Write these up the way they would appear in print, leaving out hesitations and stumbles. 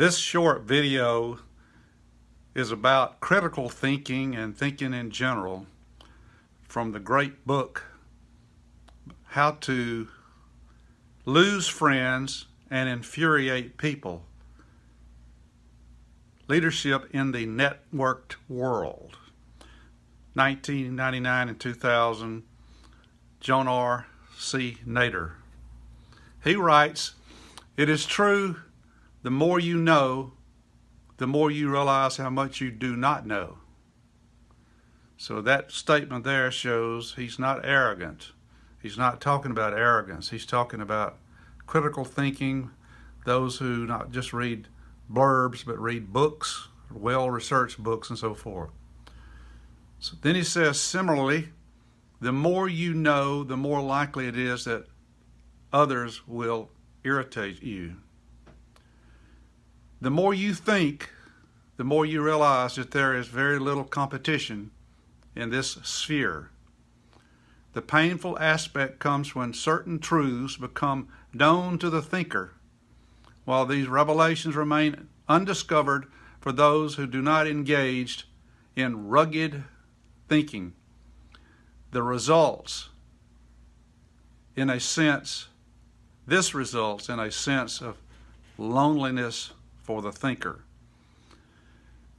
This short video is about critical thinking and thinking in general from the great book, How to Lose Friends and Infuriate People, Leadership in the Networked World, 1999 and 2000, Jonar C. Nader. He writes, "It is true, the more you know, the more you realize how much you do not know." So that statement there shows he's not arrogant. He's not talking about arrogance. He's talking about critical thinking, those who not just read blurbs, but read books, well-researched books, and so forth. So then he says, similarly, the more you know, the more likely it is that others will irritate you. The more you think, the more you realize that there is very little competition in this sphere. The painful aspect comes when certain truths become known to the thinker, while these revelations remain undiscovered for those who do not engage in rugged thinking. This results in a sense of loneliness for the thinker.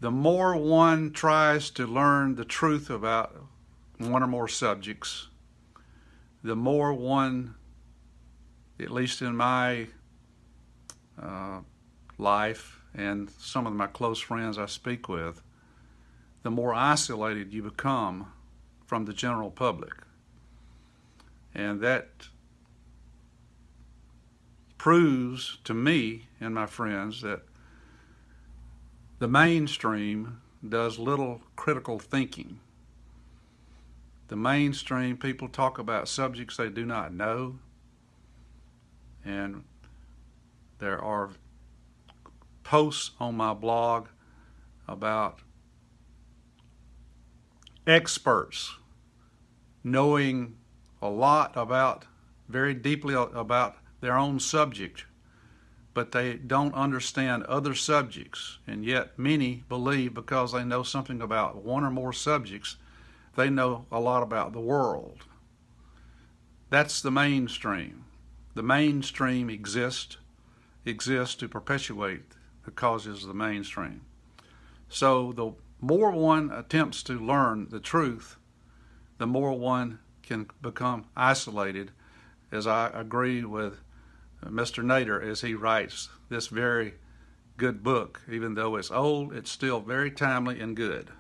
The more one tries to learn the truth about one or more subjects, the more one, at least in my life and some of my close friends I speak with, the more isolated you become from the general public. And that proves to me and my friends that the mainstream does little critical thinking. The mainstream people talk about subjects they do not know, and there are posts on my blog about experts knowing a lot about, very deeply about their own subject, but they don't understand other subjects, and yet many believe because they know something about one or more subjects, they know a lot about the world. That's the mainstream. The mainstream exists to perpetuate the causes of the mainstream. So the more one attempts to learn the truth, the more one can become isolated, as I agree with Mr. Nader as he writes this very good book. Even though it's old, it's still very timely and good.